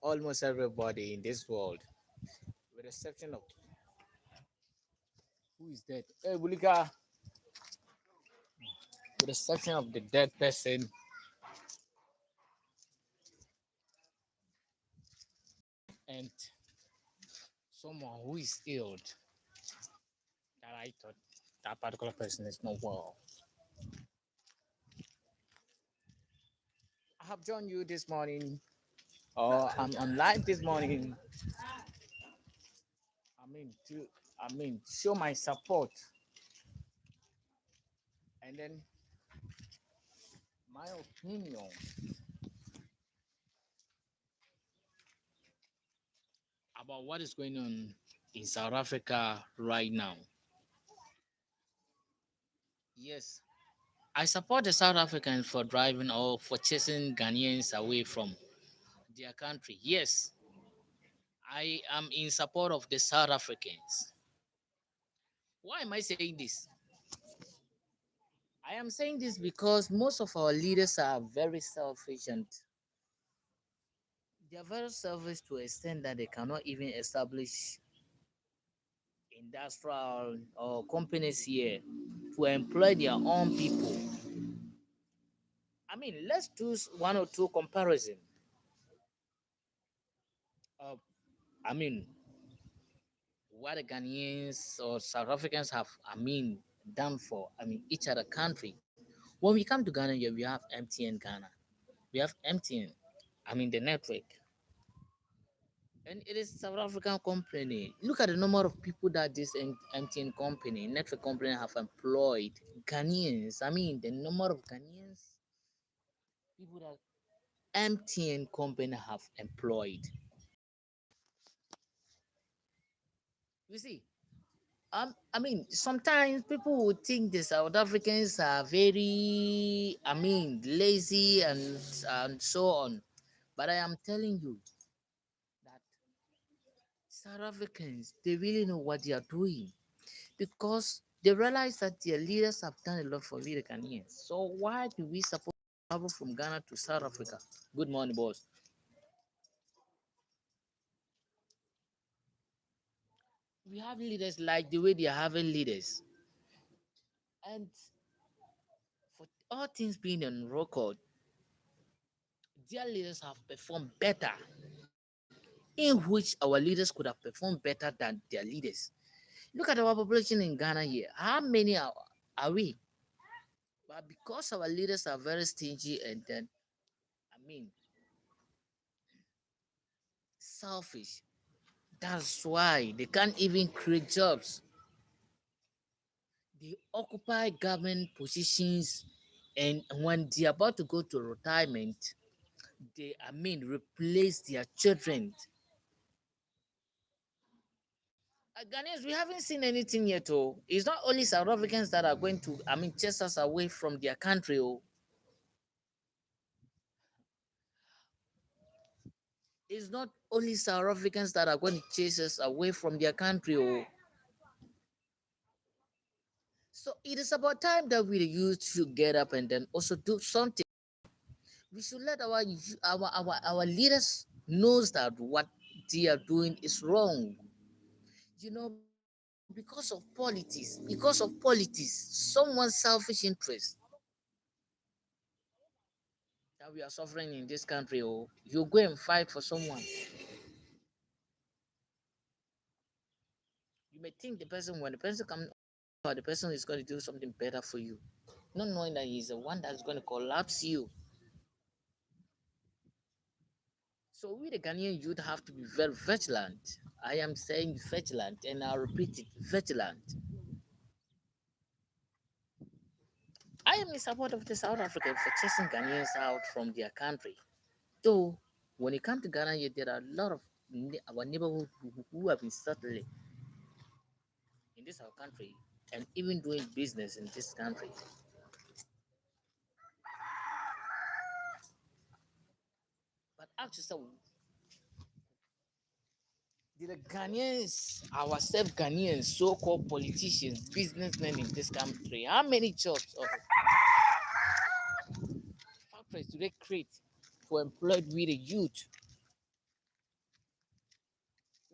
almost everybody in this world, with the exception of who is dead. Hey, Bulika, with the exception of the dead person and someone who is ill, that I thought that particular person is not well. I have joined you this morning, or I'm on live this morning. To show my support and then my opinion about what is going on in South Africa right now. Yes, I support the South Africans for driving or for chasing Ghanaians away from their country. Yes, I am in support of the South Africans. Why am I saying this? I am saying this because most of our leaders are very selfish, and they are very selfish to an extent that they cannot even establish industrial or companies here to employ their own people. Let's do one or two comparison. Uh, I mean, what the Ghanaians or South Africans have, done for, each other country. When we come to Ghana, here we have MTN Ghana. We have MTN, the network. And it is South African company. Look at the number of people that this MTN company, network company have employed. Ghanaians. The number of Ghanaians people that MTN company have employed. You see, sometimes people would think the South Africans are very, lazy and so on. But I am telling you that South Africans, they really know what they are doing because they realize that their leaders have done a lot for we the Ghanaians. So why do we support travel from Ghana to South Africa? Good morning, boss. We have leaders like the way they are having leaders. And for all things being on record, their leaders have performed better, in which our leaders could have performed better than their leaders. Look at our population in Ghana here. How many are we? But because our leaders are very stingy and then, I mean, selfish, that's why they can't even create jobs. They occupy government positions, and when they're about to go to retirement, they, replace their children. Ghanaians, we haven't seen anything yet. Oh, it's not only South Africans that are going to, chase us away from their country. Oh, it's not only South Africans that are going to chase us away from their country. Oh, so it is about time that we the youth should get up and then also do something. We should let our leaders knows that what they are doing is wrong. Because of politics, someone's selfish interest that we are suffering in this country. Oh, you go and fight for someone. You may think the person, when the person comes, or the person is going to do something better for you, not knowing that he's the one that's going to collapse you. So we the Ghanaian youth have to be very vigilant. I am saying vigilant, and I'll repeat it, vigilant. I am in support of the South Africans for chasing Ghanaians out from their country. Though, when it comes to Ghana, there are a lot of our neighborhood who have been settling in this our country and even doing business in this country. But ask yourself, did the Ghanaians, ourselves Ghanaians, so-called politicians, businessmen in this country, how many jobs or factories do they create for employed with the youth?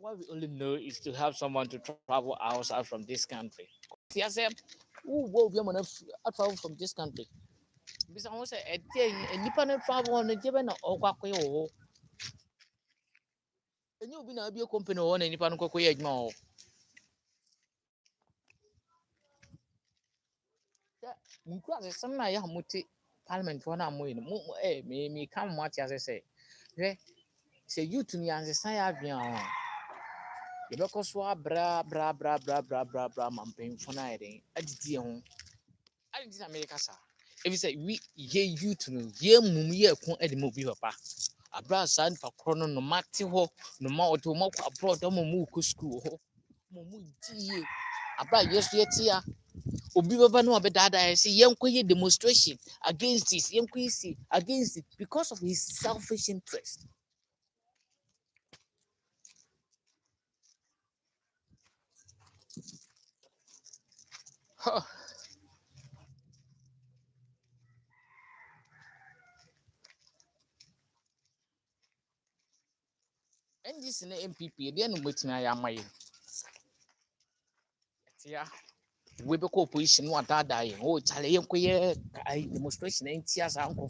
what we only know is to have someone to travel outside from this country. See, I said, "Who will be able to travel from this country?" Because I say, "A nipa travel on the Japan or Quack, and you'll be not be a company on any Panacoya more." Some I am Parliament for now. Me come what as I say you to me and the say because bra mamping for night at the I did America, sir. If you say we ye you to know, ye mum ye con at the movie papa. A brass sign for chrono no matter what, no more to mock abroad, no more school. Mumu ye. About yes, yet Obi baba no abedada I say yenkoye demonstration against this yenkoye against it because of his selfish interest. Huh. And this in the MPP they no wetin ayama ye. We be opposition no adada ye. Oh chale yenkoye demonstration entia sa anko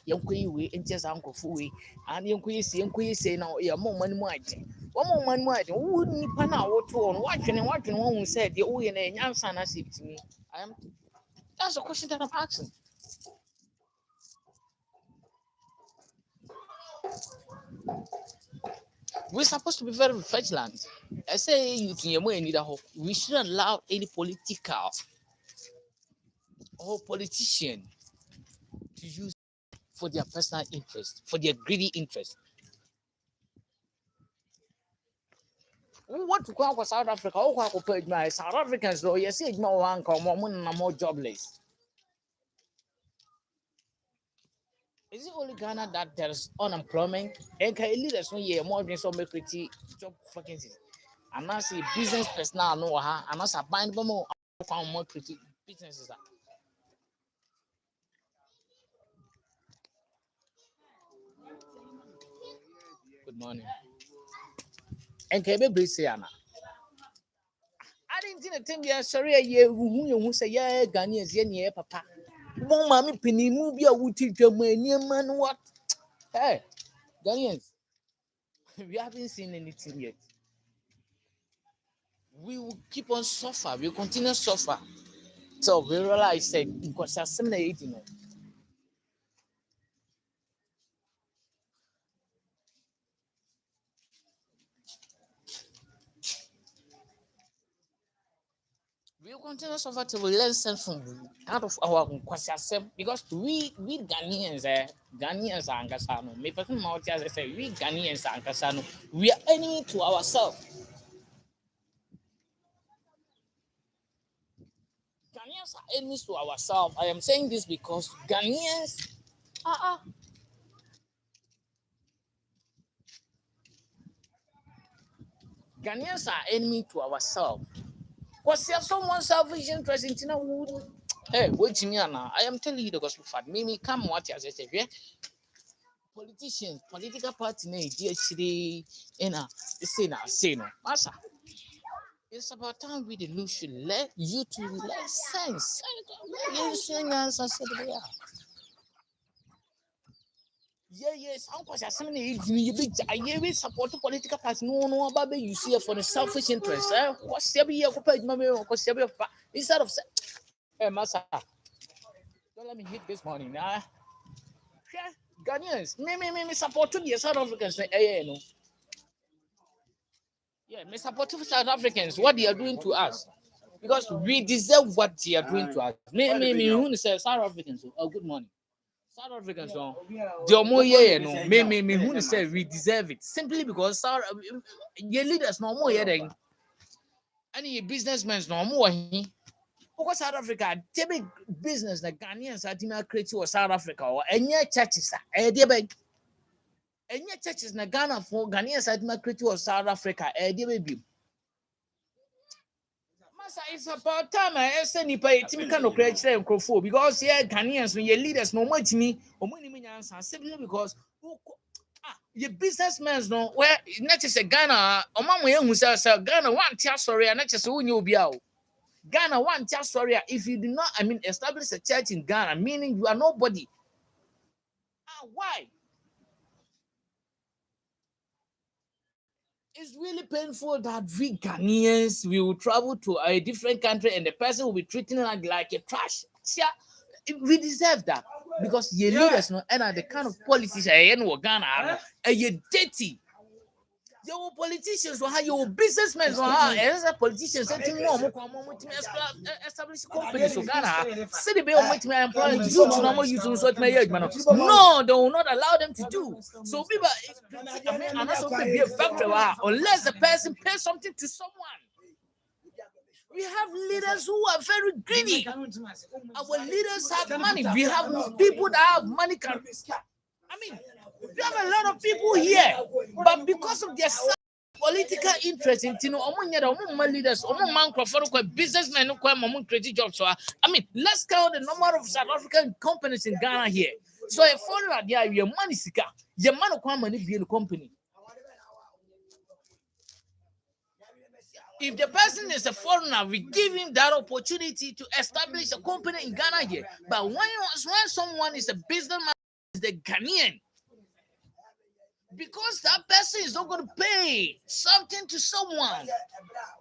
yenkoye we entia sa anko we and yenkoye say na ye mo man mu agye. Wo mo man mu agye. Wo nipa na wo to on wadwene wo hu say de wo ye na nyansa na safety. I am That's the question that I'm asking. We're supposed to be very vigilant. I say you need a we shouldn't allow any political or politician to use for their personal interest, for their greedy interest. We want to go to South Africa, South Africans though, you see more one come more jobless. Is it only Ghana that there's unemployment? And can leaders no year more than some pretty job vacancies? And I see business personnel no and I say bind more found more pretty businesses. Good morning. And can be say Anna. I didn't think you're sorry, you say, yeah, Ghanaians, yeah, papa. One mammy penny movie, I would teach your man what? Hey, Ghanaians, we haven't seen anything yet. We will keep on suffer, we will continue to suffer. So we realize that because there's similar eating. We will continue to suffer till we learn something out of our kwasiasem because we Ghanaians Ghanaians are Ankasano. Me person mouth as I say we Ghanaians are Ankasano. We are enemy to ourselves. Ghanaians are enemies to ourselves. I am saying this because uh, Ghanaians are enemy to ourselves. Because there's someone selfish interest in Tina Wood. Hey, wait to me now. I am telling you the gospel fact. Mimi, come what as I say, yeah? Politicians, political party, DHD, say no. Massa, it's about time we the lose should let you to let sense. You saying answer, yeah. Yes, uncle, as some you big I support the political party. No, baby, you see it for the selfish interest. What's every year compared mammy or instead of hey, Massa, don't let me hit this morning. Ghanaians, me support to the South Africans. No. Yeah, me support to South Africans, what they are doing to us. Because we deserve what they are doing to us. Who say South Africans? Oh, good morning. South Africans, the more yeah, no, who say we deserve it simply because your leaders no more yeah, any businessmen no more here. Because South Africa, the big business the Ghanaians are doing creative or South Africa or any churches, any churches na Ghana for Ghanaians are doing creative or South Africa, baby. Masa, it's about time I send you pay team kind of credit because yeah, Ghanaians when your leaders no much me or money simply because Your businessmen no where not just a Ghana or mama who says Ghana one tia sorry and not just who you be out. Ghana one tia sorry if you do not establish a church in Ghana, meaning you are nobody. Why? It's really painful that we Ghanaians we will travel to a different country and the person will be treating us like a trash. See, we deserve that because your leaders know and are the kind of politicians Ghana you dirty. Your politicians or how your businessmen or how as a politician setting more establish companies so Ghana city be on me employ you to normal you to sort my age man. No, they will not allow them to do. So people and also be a factor unless the person pays something to someone. We have leaders who are very greedy. Our leaders have money. We have people that have money. We have a lot of people here, but because of their political interest in leaders, businessmen who create jobs. So let's count the number of South African companies in Ghana here. So a foreigner there, your money sika, your money come money be the company. If the person is a foreigner, we give him that opportunity to establish a company in Ghana here. But when someone is a businessman, is the Ghanaian, because that person is not going to pay something to someone,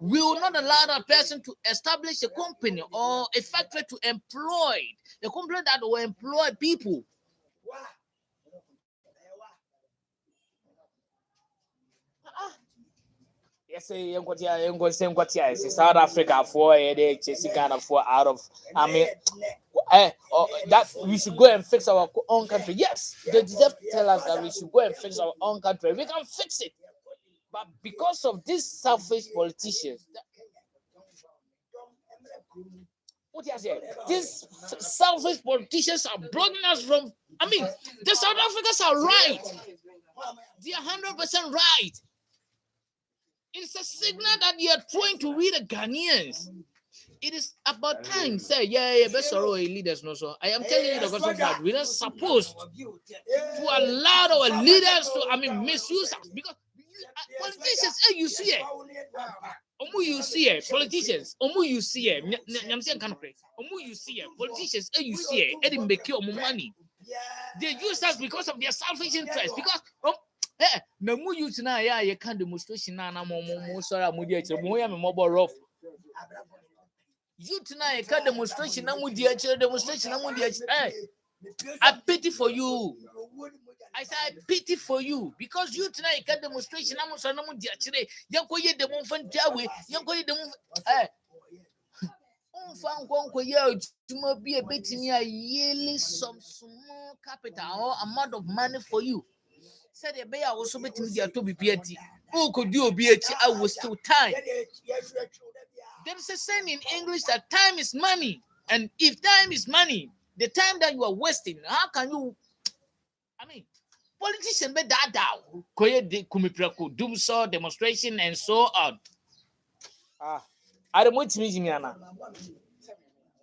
we will not allow that person to establish a company or a factory to employ a company that will employ people. Yes, South Africa for Ghana for out of that we should go and fix our own country. Yes, they deserve to tell us that we should go and fix our own country. We can fix it. But because of these selfish politicians, what you say? These selfish politicians are blocking us from. The South Africans are right. They are 100% right. It's a signal that you are trying to read the Ghanaians. It is about time. Say, best sorrow leaders no so. I am telling you the gospel that we are supposed to allow our leaders to misuse us because politicians, you see it. You see it, politicians. You see it. I'm saying you see it, politicians. You see it. They make your money. They use us because of their selfish interest. Because na mu youth na you can demonstration na mo sorry mo dey mo ya me mobile rough. Youth na you can demonstration na mo dey demonstration na mo dey I pity for you. I say I pity for you because you tonight you can demonstration. I'm so no dia chire. Yan ko ye demo fan jawe. Yan ko ye demo fan ko ye tuma be a bit me a yearly some small capital or amount of money for you. Said the bear also bet me dia to be piety. Who could do BH? I was still time. There's a saying in English that time is money, and if time is money, the time that you are wasting, how can you? Politicians be that down. Koye de kumiprako, doom saw demonstration and so on. I don't want to meet me, Anna.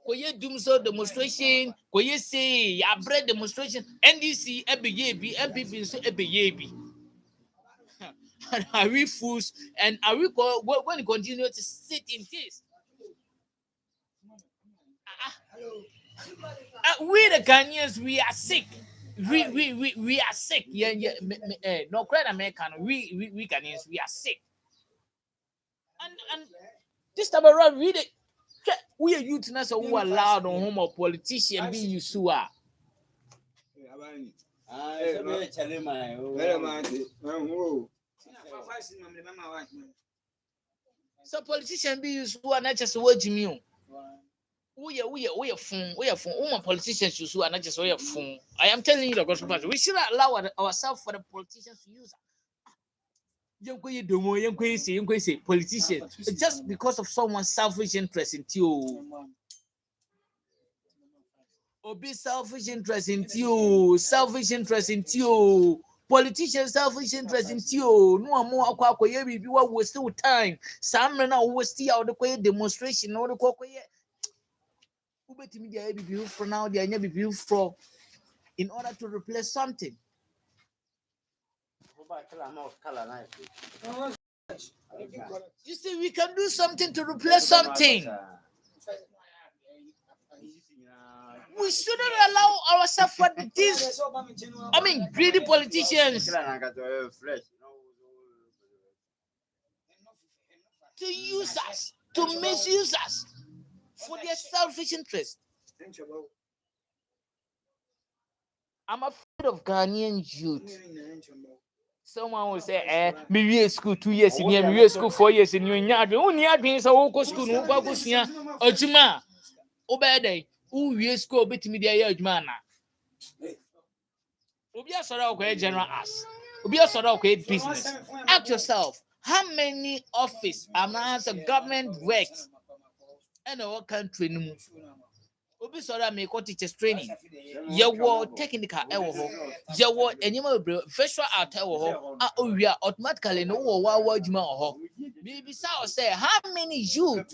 Koye doom saw demonstration, koye say, ya bread demonstration, NDC, EBYB, MPP, so EBYB. Are we fools? And are we going to continue to sit in this? We the Ghanaians, we are sick. We are sick. No credit American. We Ghanaians, we are sick. And this time around, we are youth now, so who are loud on home of politician being you so so politician be used who are not just watching me. We are phone. Politicians use who are not just we are phone. I am telling you the gospel. We should allow ourselves for the politicians to use. Politicians just because of someone's selfish interest in you. Or be selfish interest in you, politicians selfish interest in you. No more we waste time. Some now waste out the demonstration or the for now they are for in order to replace something. You see, we can do something to replace something. We shouldn't allow ourselves for these, greedy politicians to use us, to misuse us for their selfish interest. I'm afraid of Ghanaian youth. Someone will say, me we school 2 years in here, me we school 4 years in you. Only adwin say wo go school no go go sua adwuma. Obede, who we school bit me there adwuma na. Obi asoro akwa general as. Obi asoro akwa business. Ask yourself, how many office as a government works in our country no? Obi sọrọ me ko teachers training. Yewo technical ewo ho. Yewo enyima obre visual art ewo ho. Owia automatically no wo wa adwuma ho. Bibi sa o say how many youth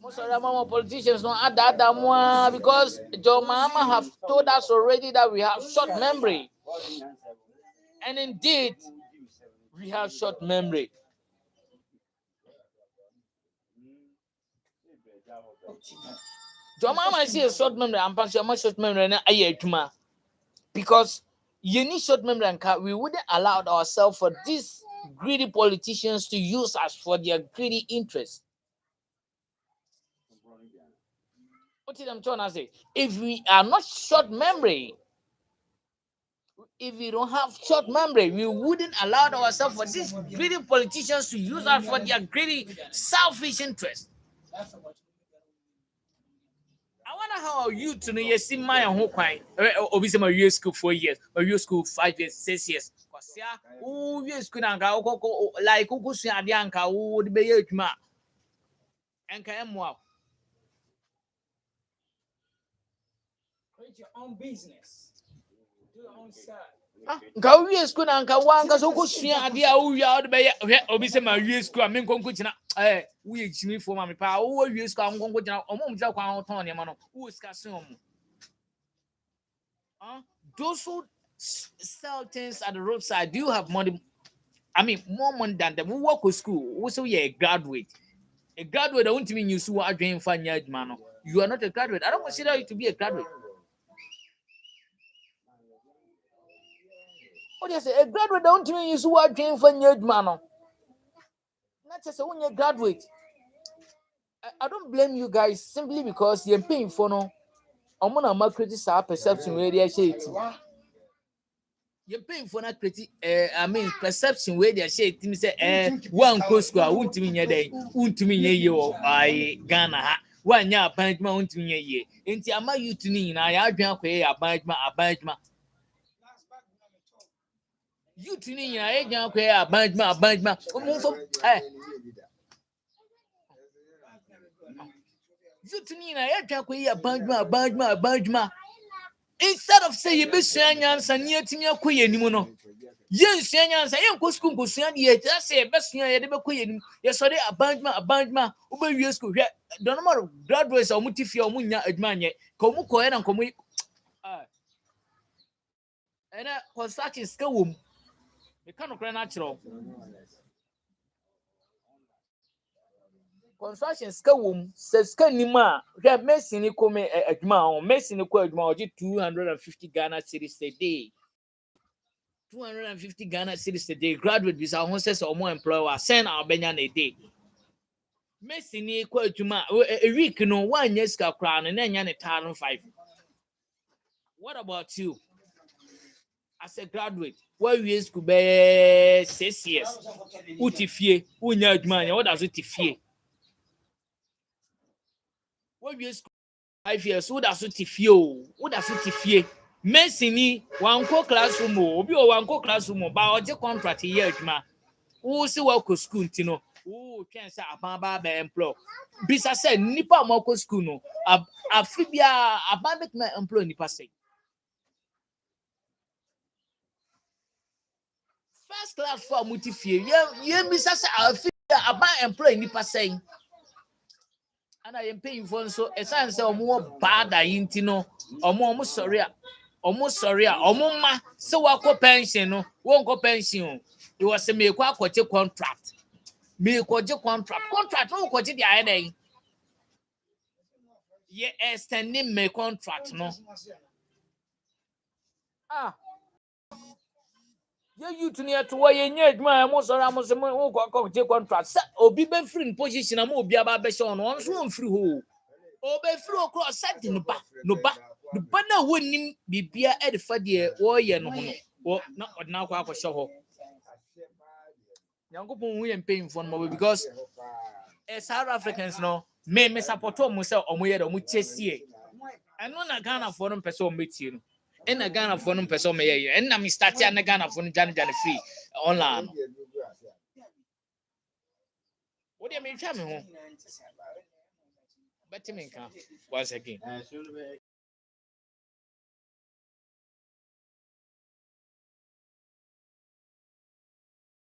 most of the mama politicians don't add that more because Joe Mama have told us already that we have short memory. And indeed, we have short memory. Joe Mama see a short memory, and Pancho short memory, and I because you need short memory, and we wouldn't allow ourselves for these greedy politicians to use us for their greedy interests. What did I'm trying to say? If we are not short memory, if we don't have short memory, we wouldn't allow ourselves for these greedy politicians to use us for their greedy, selfish interests. I wonder how you to know you see my own crime. Obviously, my year school 4 years, my year school 5 years, 6 years. Because yeah, who year school and go like who see a bianca who would be a ma and can wow. Create your own business. Do your own stuff. Nka wie school na nka wa nka so ko sua ade a wo wia wo be ye obi se ma wie school a me nkonko gina wo ye chimi fo ma me pa wo wie school a nkonko gina omo mo jira kwa ho ton ne ma no wo sika se omo those who sell things at the roadside, do you have money? More money than them. We work with school. We say you're a graduate. A graduate, I won't mean you so are doing fine, man. You are not a graduate. I don't consider you to be a graduate. What do you say? A graduate, don't mean you so are doing fine, man. Not just when you're a graduate. I don't blame you guys simply because you're paying for no. I'm gonna market this perception where they say it. You're paying for that perception where they say to me say one go school won't mean your day won't mean you I Ghana one ya banjma won't mean ye enti ama you to me na ya adwan akwa ya banjma you to me na ya adwan akwa ya banjma you to me na ya adwan akwa ya banjma instead of say you be nyansa ne atimi akoye nimu no yes nyansa yen ko school ko sua de ya say be sua ye de be koye nimu ye so de abanjma wo be wie school hwe don't know graduates o mutifia o munya adwuma nye ko mu koye na ko mu ena construction ska wo mu me ka no kra na kiro construction ska wo mu se ska nimu a hwe mesini ko me adwuma o mesini ko adwuma o 250 Ghana cedis a day 250 Ghana cedis a day. Graduate visa who says or more employer send our Benyan a day. Messini equal to ma a week no 1 year crown and then yan 1,500. What about you? As a graduate, what years could be 6 years? Utifie, unya man, what does it fear? What years 5 years? What does it fear? What does it fear? Messini one co classroom or be one co classroom about your contract year, ma. Who see what school, Tino? Who can say about by employ? Bisa said, Nipa Moko school, no. A Fribia, a bandit my employ Nipa say. First class for Mutifie, yeah, Bisa say, a Fribia, a band employ Nipa saying. And I am paying for so a sense of more bad I intino or more sorry. Almost sorry, almost ma so wako pension no won't go pension. It was a make contract. Make contract no kwaje the other. Ye extending me contract no. Ah, you to near to why you need my most or almost a contract. Obi be free in position. I'm obi about Besson once one free hole. Obe free across set in no ba. The banner wouldn't be beer at the fadia or ye no. Well, not now for show. Young people we ain't paying for more because as South Africans no, me support myself or we are muchesie. And when I Ghana for them person meet you. And a Ghana for them person me and I'm starting and Ghana for Jan free online. What do you mean, tell me? Better me once again.